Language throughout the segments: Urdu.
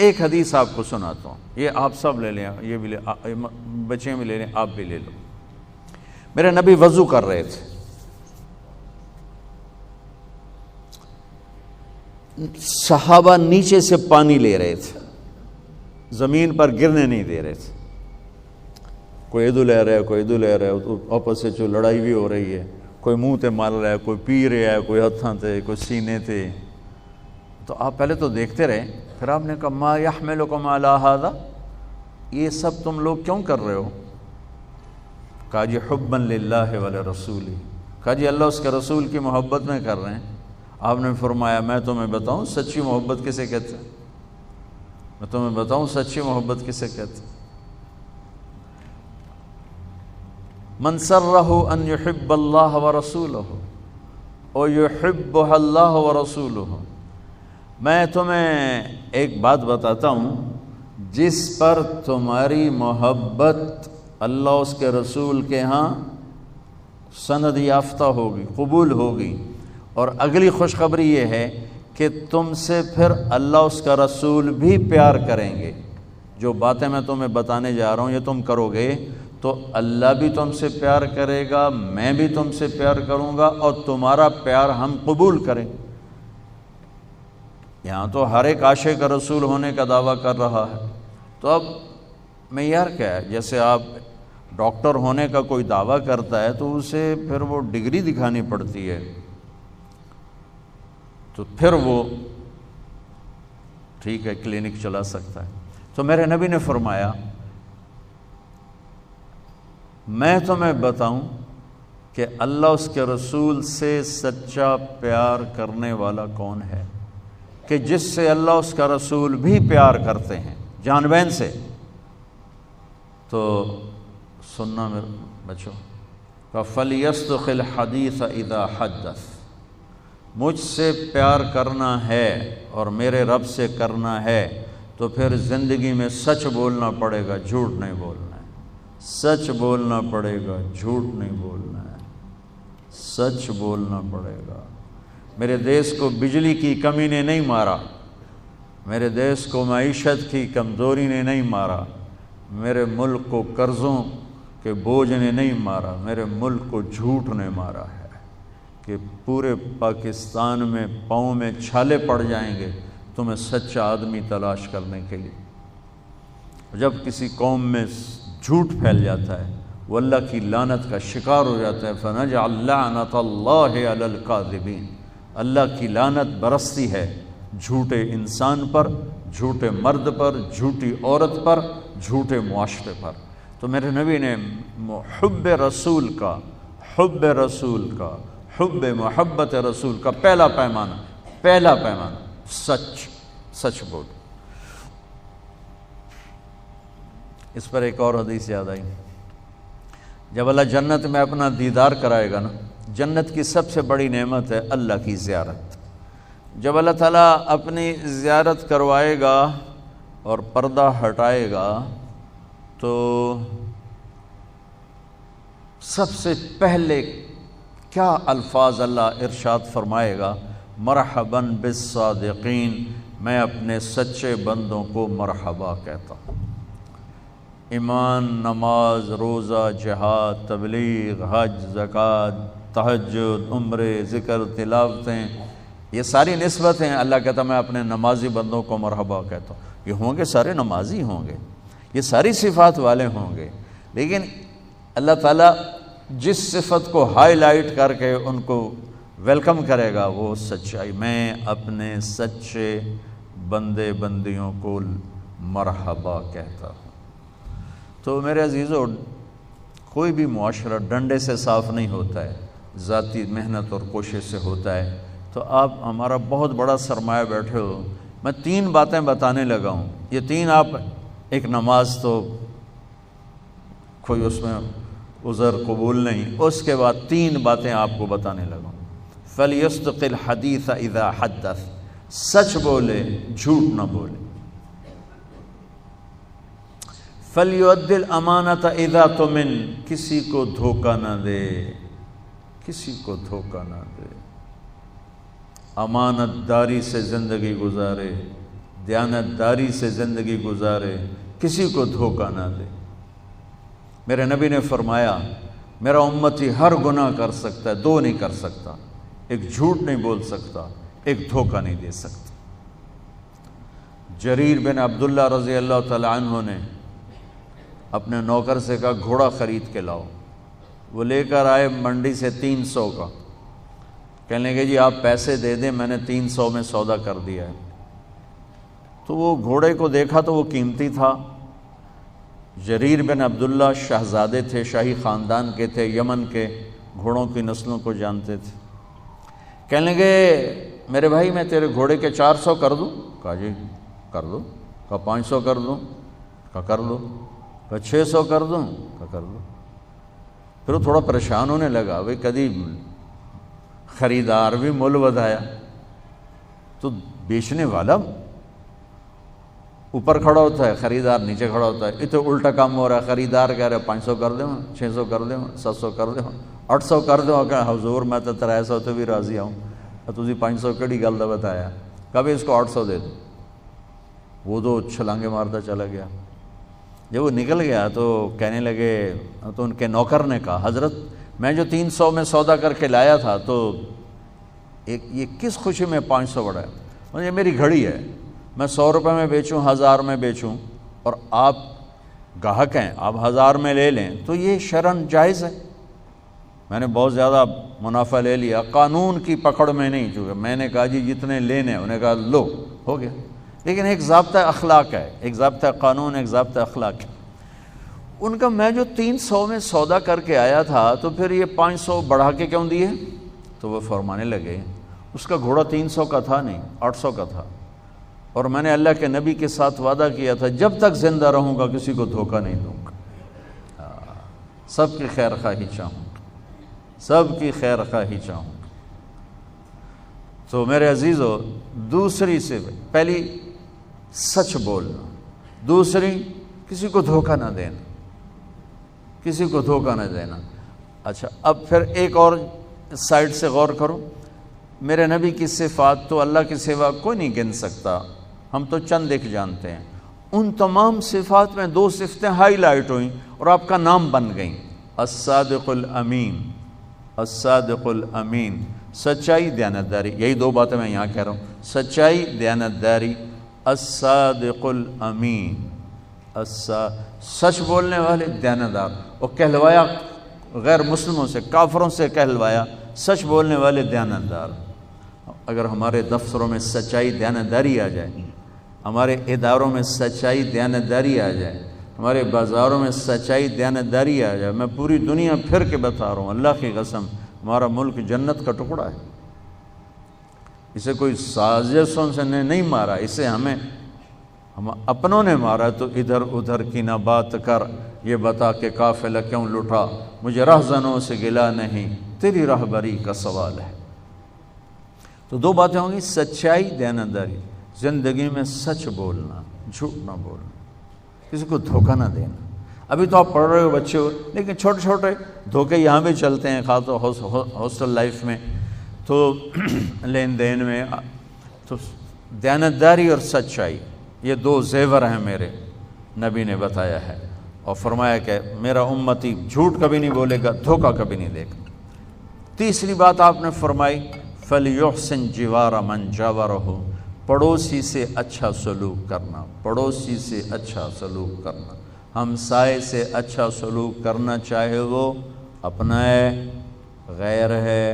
ایک حدیث آپ کو سناتا ہوں، یہ آپ سب لے لیں، یہ بھی بچے بھی لے لیں، آپ بھی لے لو۔ میرے نبی وضو کر رہے تھے، صحابہ نیچے سے پانی لے رہے تھے، زمین پر گرنے نہیں دے رہے تھے، کوئی ادھر لے رہا ہے، کوئی ادھر لے رہا ہے، آپس سے جو لڑائی بھی ہو رہی ہے، کوئی منہ تے مار رہا ہے، کوئی پی رہا ہے، کوئی ہتھاں تے، کوئی سینے تے۔ تو آپ پہلے تو دیکھتے رہے، پھر آپ نے کہا ما یحملکم علی ھذا، یہ سب تم لوگ کیوں کر رہے ہو؟ کہا جی حبا للہ ولرسولہ، کہا جی اللہ اس کے رسول کی محبت میں کر رہے ہیں۔ آپ نے فرمایا میں تمہیں بتاؤں سچی محبت کسے کہتے ہیں؟ میں تمہیں بتاؤں سچی محبت کسے کہتے ہیں؟ من سرہ ان یحب اللہ ورسولہ او یحبہ اللہ ورسولہ۔ میں تمہیں ایک بات بتاتا ہوں، جس پر تمہاری محبت اللہ اس کے رسول کے ہاں سند یافتہ ہوگی، قبول ہوگی، اور اگلی خوشخبری یہ ہے کہ تم سے پھر اللہ اس کا رسول بھی پیار کریں گے۔ جو باتیں میں تمہیں بتانے جا رہا ہوں یہ تم کرو گے تو اللہ بھی تم سے پیار کرے گا، میں بھی تم سے پیار کروں گا، اور تمہارا پیار ہم قبول کریں۔ یہاں تو ہر ایک عاشق رسول ہونے کا دعویٰ کر رہا ہے، تو اب معیار کیا ہے؟ جیسے آپ ڈاکٹر ہونے کا کوئی دعویٰ کرتا ہے تو اسے پھر وہ ڈگری دکھانی پڑتی ہے، تو پھر وہ ٹھیک ہے کلینک چلا سکتا ہے۔ تو میرے نبی نے فرمایا میں تمہیں بتاؤں کہ اللہ اس کے رسول سے سچا پیار کرنے والا کون ہے، کہ جس سے اللہ اس کا رسول بھی پیار کرتے ہیں جان بین سے۔ تو سننا میرے بچوں، فَلْيَصْدُقِ الْحَدِيثَ إِذَا حَدَّثَ، مجھ سے پیار کرنا ہے اور میرے رب سے کرنا ہے تو پھر زندگی میں سچ بولنا پڑے گا، جھوٹ نہیں بولنا ہے۔ سچ بولنا پڑے گا، جھوٹ نہیں بولنا ہے، سچ بولنا پڑے گا۔ میرے دیس کو بجلی کی کمی نے نہیں مارا، میرے دیس کو معیشت کی کمزوری نے نہیں مارا، میرے ملک کو قرضوں کے بوجھ نے نہیں مارا، میرے ملک کو جھوٹ نے مارا ہے کہ پورے پاکستان میں پاؤں میں چھالے پڑ جائیں گے تمہیں سچا آدمی تلاش کرنے کے لیے۔ جب کسی قوم میں جھوٹ پھیل جاتا ہے وہ اللہ کی لعنت کا شکار ہو جاتا ہے، فَنَجْعَلْ لَعْنَةَ اللَّهِ عَلَى الْكَاذِبِينَ، اللہ کی لعنت برستی ہے جھوٹے انسان پر، جھوٹے مرد پر، جھوٹی عورت پر، جھوٹے معاشرے پر۔ تو میرے نبی نے حب رسول کا، حب رسول کا، حب محبت رسول کا پہلا پیمانہ سچ بول۔ اس پر ایک اور حدیث یاد آئی، جب اللہ جنت میں اپنا دیدار کرائے گا نا، جنت کی سب سے بڑی نعمت ہے اللہ کی زیارت۔ جب اللہ تعالیٰ اپنی زیارت کروائے گا اور پردہ ہٹائے گا تو سب سے پہلے کیا الفاظ اللہ ارشاد فرمائے گا؟ مرحباً بالصادقین، میں اپنے سچے بندوں کو مرحبا کہتا ہوں۔ ایمان، نماز، روزہ، جہاد، تبلیغ، حج، زکوٰۃ، تہجد، عمرے، ذکر، تلاوتیں، یہ ساری نسبتیں اللہ کہتا میں اپنے نمازی بندوں کو مرحبا کہتا ہوں۔ یہ ہوں گے سارے نمازی ہوں گے، یہ ساری صفات والے ہوں گے، لیکن اللہ تعالیٰ جس صفت کو ہائی لائٹ کر کے ان کو ویلکم کرے گا وہ سچائی۔ میں اپنے سچے بندیوں کو مرحبا کہتا ہوں۔ تو میرے عزیزو، کوئی بھی معاشرہ ڈنڈے سے صاف نہیں ہوتا ہے، ذاتی محنت اور کوشش سے ہوتا ہے۔ تو آپ ہمارا بہت بڑا سرمایہ بیٹھے ہو، میں 3 باتیں بتانے لگا ہوں، یہ 3 آپ، ایک نماز تو کوئی اس میں عذر قبول نہیں، اس کے بعد 3 باتیں آپ کو بتانے لگا ہوں۔ فَلْيَصْدُقِ الْحَدِيثَ إِذَا حَدَّثَ، سچ بولے، جھوٹ نہ بولے۔ فَلْيُؤَدِّ الْأَمَانَةَ إِذَا تُؤْمِنَ، کسی کو دھوکہ نہ دے، کسی کو دھوکہ نہ دے، امانت داری سے زندگی گزارے، دیانتداری سے زندگی گزارے، کسی کو دھوکہ نہ دے۔ میرے نبی نے فرمایا میرا امتی ہر گناہ کر سکتا ہے، دو نہیں کر سکتا، ایک جھوٹ نہیں بول سکتا، ایک دھوکہ نہیں دے سکتا۔ جریر بن عبداللہ رضی اللہ تعالی عنہ نے اپنے نوکر سے کہا گھوڑا خرید کے لاؤ، وہ لے کر آئے منڈی سے 300 کا، کہنے لگے جی آپ پیسے دے دیں، میں نے 300 میں سودا کر دیا ہے۔ تو وہ گھوڑے کو دیکھا تو وہ قیمتی تھا۔ جریر بن عبداللہ شہزادے تھے، شاہی خاندان کے تھے، یمن کے گھوڑوں کی نسلوں کو جانتے تھے۔ کہنے لگے میرے بھائی میں تیرے گھوڑے کے 400 کر دوں؟ کہا جی کر دو۔ کہا 500 کر دوں؟ کہا کر دو۔ کہا 600 کر دوں؟ کہا کر دو۔ پھر وہ تھوڑا پریشان ہونے لگا، بھئی کدی خریدار بھی مول ودایا، تو بیچنے والا اوپر کھڑا ہوتا ہے، خریدار نیچے کھڑا ہوتا ہے۔ یہ تو الٹا کام ہو رہا ہے، خریدار کہہ رہے 500 کر دیں، 600 کر دیں، 700 کر دیں، 800 کر دیں۔ کہ حضور میں تو 300 تو بھی راضی ہوں، تسی 500 کیڑی گل دا بتایا؟ کبھی اس کو 800 دے دو۔ وہ تو چھلانگے مارتا چلا گیا۔ جب وہ نکل گیا تو کہنے لگے، تو ان کے نوکر نے کہا حضرت میں جو 300 میں سودا کر کے لایا تھا تو یہ کس خوشی میں 500 بڑھا ہے؟ یہ میری گھڑی ہے، میں 100 روپے میں بیچوں، 1000 میں بیچوں، اور آپ گاہک ہیں، آپ 1000 میں لے لیں تو یہ شرعاً جائز ہے۔ میں نے بہت زیادہ منافع لے لیا، قانون کی پکڑ میں نہیں، چونکہ میں نے کہا جی جتنے لینے، انہیں کہا لو، ہو گیا۔ لیکن ایک ضابطہ اخلاق ہے، ایک ضابطہ قانون، ایک ضابطہ اخلاق ہے۔ ان کا میں جو 300 میں سودا کر کے آیا تھا تو پھر یہ 500 بڑھا کے کیوں دیے؟ تو وہ فرمانے لگے اس کا گھوڑا 300 کا تھا نہیں، 800 کا تھا، اور میں نے اللہ کے نبی کے ساتھ وعدہ کیا تھا جب تک زندہ رہوں گا کسی کو دھوکہ نہیں دوں گا، سب کی خیر خواہی چاہوں گا، سب کی خیر خواہی چاہوں گا۔ تو میرے عزیزو، دوسری سے پہلی سچ بولنا، دوسری کسی کو دھوکہ نہ دینا، کسی کو دھوکہ نہ دینا۔ اچھا اب پھر ایک اور سائڈ سے غور کرو، میرے نبی کی صفات تو اللہ کے سوا کوئی نہیں گن سکتا، ہم تو چند ایک جانتے ہیں۔ ان تمام صفات میں 2 صفتیں ہائی لائٹ ہوئیں اور آپ کا نام بن گئیں، الصادق الامین، الصادق الامین، سچائی، دیانتداری۔ یہی 2 باتیں میں یہاں کہہ رہا ہوں، سچائی، دیانتداری، الصادق الامین، سچ بولنے والے، دیانتدار۔ اور کہلوایا غیر مسلموں سے، کافروں سے کہلوایا سچ بولنے والے، دیانتدار۔ اگر ہمارے دفتروں میں سچائی، دیانتداری آ جائے، ہمارے اداروں میں سچائی، دیانتداری آ جائے، ہمارے بازاروں میں سچائی، دیانتداری آ جائے، میں پوری دنیا پھر کے بتا رہا ہوں، اللہ کی قسم ہمارا ملک جنت کا ٹکڑا ہے۔ اسے کوئی سازشوں سے نہیں مارا، اسے ہم اپنوں نے مارا۔ تو ادھر ادھر کی نہ بات کر، یہ بتا کہ قافلہ کیوں لٹا، مجھے رہزنوں سے گلا نہیں، تیری رہبری کا سوال ہے۔ تو 2 باتیں ہوں گی، سچائی، دیانتداری، زندگی میں سچ بولنا، جھوٹ نہ بولنا، کسی کو دھوکہ نہ دینا۔ ابھی تو آپ پڑھ رہے ہو بچے ہو، لیکن چھوٹے چھوٹے دھوکے یہاں بھی چلتے ہیں، خاص طور ہاسٹل لائف میں، تو لین دین میں۔ تو دیانتداری اور سچائی یہ 2 زیور ہیں میرے نبی نے بتایا ہے، اور فرمایا کہ میرا امتی جھوٹ کبھی نہیں بولے گا، دھوکہ کبھی نہیں دے گا۔ تیسری بات آپ نے فرمائی فَلْيُحْسِنْ جِوَارَ مَنْ جَاوَرَهُ، پڑوسی سے اچھا سلوک کرنا، پڑوسی سے اچھا سلوک کرنا، ہمسائے سے اچھا سلوک کرنا، چاہے وہ اپنا ہے، غیر ہے،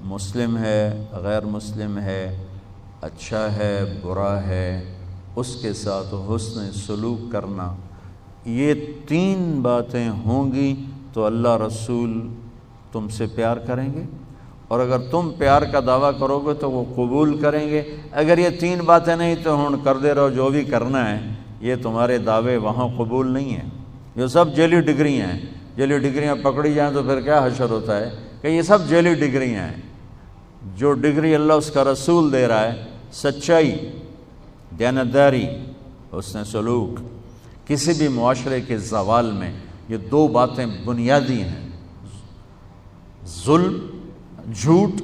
مسلم ہے، غیر مسلم ہے، اچھا ہے، برا ہے، اس کے ساتھ حسن سلوک کرنا۔ یہ 3 باتیں ہوں گی تو اللہ رسول تم سے پیار کریں گے، اور اگر تم پیار کا دعویٰ کرو گے تو وہ قبول کریں گے۔ اگر یہ 3 باتیں نہیں تو ہن کر دے رہو جو بھی کرنا ہے، یہ تمہارے دعوے وہاں قبول نہیں ہیں۔ یہ سب جعلی ڈگریاں ہیں، جعلی ڈگریاں پکڑی جائیں تو پھر کیا حشر ہوتا ہے کہ یہ سب جعلی ڈگریاں ہیں۔ جو ڈگری اللہ اس کا رسول دے رہا ہے، سچائی، دیانتداری، حسن سلوک، کسی بھی معاشرے کے زوال میں یہ 2 باتیں بنیادی ہیں، ظلم، جھوٹ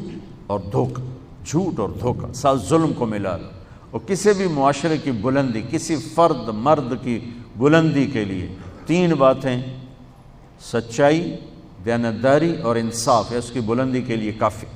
اور دھوکہ، جھوٹ اور دھوکہ، ساتھ ظلم کو ملا لو۔ اور کسی بھی معاشرے کی بلندی، کسی فرد مرد کی بلندی کے لیے 3 باتیں، سچائی، دیانتداری اور انصاف، ہے اس کی بلندی کے لیے کافی۔